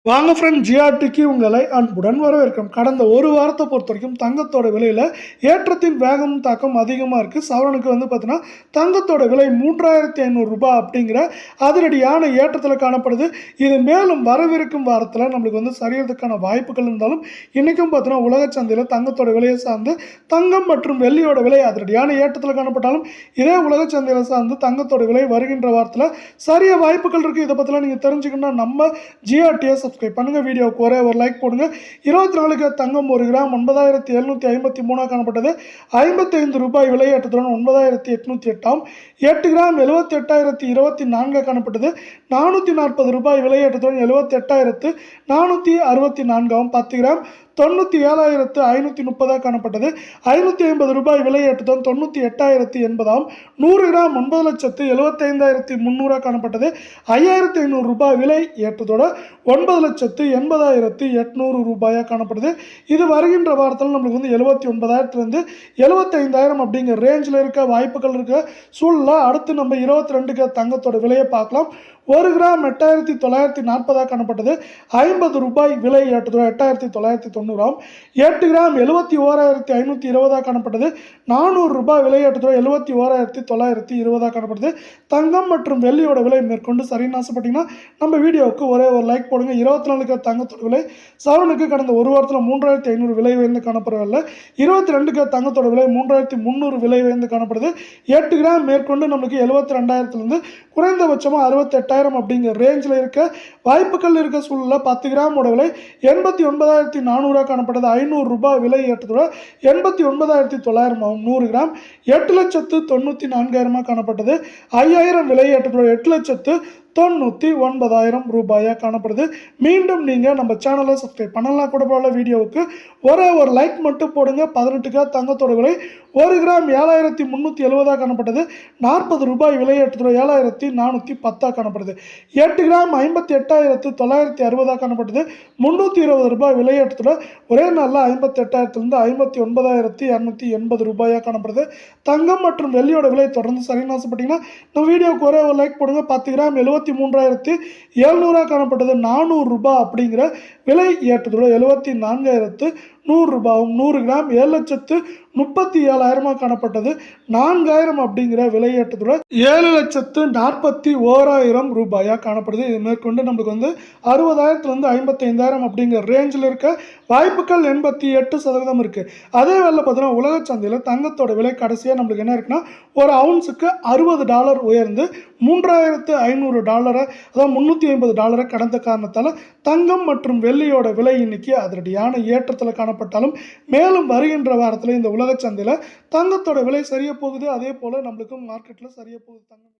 வாங்க ஃப்ரெண்ட், ஜிஆர்டிக்கு உங்களை அன்புடன் வரவேற்கிறோம். கடந்த ஒரு வாரத்தை பொறுத்த வரைக்கும் தங்கத்தோட விலையில் ஏற்றத்தின் வேகம் தாக்கம் அதிகமாக இருக்குது. சவரனுக்கு பார்த்தீங்கன்னா தங்கத்தோட விலை 3500 ரூபாய் அப்படிங்கிற அதிரடியான ஏற்றத்தில் காணப்படுது. இது மேலும் வரவிருக்கும் வாரத்தில் நம்மளுக்கு சரியறதுக்கான வாய்ப்புகள் இருந்தாலும் இன்றைக்கும் பார்த்தீங்கன்னா உலக சந்தையில் தங்கத்தோட விலையை சார்ந்து தங்கம் மற்றும் வெள்ளியோட விலை அதிரடியான ஏற்றத்தில் காணப்பட்டாலும் இதே உலக சந்தையில் சார்ந்து தங்கத்தோட விலை வருகின்ற வாரத்தில் சரிய வாய்ப்புகள் இருக்குது. இதை பற்றிலாம் நீங்கள் தெரிஞ்சுக்கணும்னா நம்ம ஜிஆர்டியை சப்ஸ்கிரைப் பண்ணுங்க. வீடியோவுக்கு ஒரே ஒரு லைக் போடுங்க. 24 தங்கம் 1 கிராம் 9753 காணப்பட்டது. 55 ரூபாய் விலையேற்றத்துடன் 9808 ஆம். 8 கிராம் 78,024 காணப்பட்டது. 440 ரூபாய் விலையேற்றத்துடன் 78,464 ஆகும். 10 கிராம் 97,530 காணப்பட்டது. 550 ரூபாய் விலையேற்றத்துடன் 98,080 ஆகும். 100 கிராம் 9,75,300 காணப்பட்டது. 5,500 ரூபாய் விலை ஏற்றத்தோட 9,80,800 ரூபாயாக காணப்படுது. இது வருகின்ற வாரத்தில் நம்மளுக்கு 79,000 75,000 அப்படிங்கிற ரேஞ்சில் இருக்க வாய்ப்புகள் இருக்க சூழ்நிலை. அடுத்து நம்ம 22 தங்கத்தோட விலையை பார்க்கலாம். 1 கிராம் 8,940 காணப்பட்டது. 50 ரூபாய் விலை ஏற்றத்தோட 8,990 ஆகும். 8 கிராம் 71,520 காணப்பட்டது. 400 ரூபாய் விலை ஏற்றத்தோட 71,920 காணப்படுது. தங்கம் மற்றும் வெள்ளியோட விலை மேற்கொண்டு சரின்னு ஆசைப்பட்டீங்கன்னா நம்ம வீடியோவுக்கு ஒரே ஒரு லைக் போடுங்க. 24 தங்கத்தோட விலை சவரனுக்கு கடந்த ஒரு வாரத்தில் 3,500 விலை உயர்ந்து காணப்படவில்லை. 22 தங்கத்தோட விலை 3,300 விலை உயர்ந்து காணப்படுது. 8 கிராம் மேற்கொண்டு நம்மளுக்கு 72,000 குறைந்தபட்சமாக 68,000 அப்படிங்கிற ரேஞ்சில் இருக்க வாய்ப்புகள் இருக்க சூழ்நிலை. 10 கிராமோட விலை 89,400 காணப்பட்டது. 500 ரூபாய் விலை ஏற்றத்தோட 89,900 ஆகும். 100 கிராம் 8,94,000 காணப்பட்டது. 5,000 விலை ஏற்றத்தோட 8,99,000 ரூபாயாக காணப்படுது. மீண்டும் நீங்கள் நம்ம சேனலை சப்ஸ்கிரைப் பண்ணலாம் கூட போல வீடியோவுக்கு ஒரே ஒரு லைக் மட்டும் போடுங்க. 18 தங்கத்தோட விலை 1 கிராம் 7,370 காணப்பட்டது. 40 ரூபாய் விலை ஏற்றத்தோட 7,410 காணப்படுது. 8 கிராம் 58,960 காணப்பட்டது. 320 ரூபாய் விலை ஏற்றத்தோட ஒரே நாளில் 58,000 59,280 ரூபாயாக காணப்படுது. தங்கம் மற்றும் வெள்ளியோட விலை தொடர்ந்து சரின்னு ஆசைப்பட்டீங்கன்னா நம்ம வீடியோவுக்கு ஒரே ஒரு லைக் போடுங்க. 10 கிராம் 73,700 காணப்பட்டது. 400 ரூபாய் அப்படிங்கிற விலை ஏற்றத்தோட 74,100 ரூபாயும். 100 கிராம் 7,37,000 காணப்பட்டது. 4,000 அப்படிங்கிற விலை ஏற்றத்தோட 7,41,000 ரூபாயா காணப்படுது. இது மேற்கொண்டு நம்மளுக்கு 60,000 55,000 அப்படிங்கிற ரேஞ்சில் இருக்க வாய்ப்புகள் 88% இருக்கு. அதே வேலை பார்த்தீங்கன்னா உலக சந்தையில் தங்கத்தோட விலை கடைசியாக நம்மளுக்கு என்ன இருக்குன்னா ஒரு அவுன்ஸுக்கு $60 உயர்ந்து $3,500 அதாவது $350 கடந்த காரணத்தால் தங்கம் மற்றும் வெள்ளியோட விலை இன்னைக்கு அதிரடியான ஏற்றத்தில் காணப்பட்டாலும் மேலும் வருகின்ற வாரத்தில் இந்த உலக சந்தையில் தங்கத்தோட விலை சரிய போகுது. அதே போல் நம்மளுக்கு மார்க்கெட்டில் சரிய போகுது. தங்கம்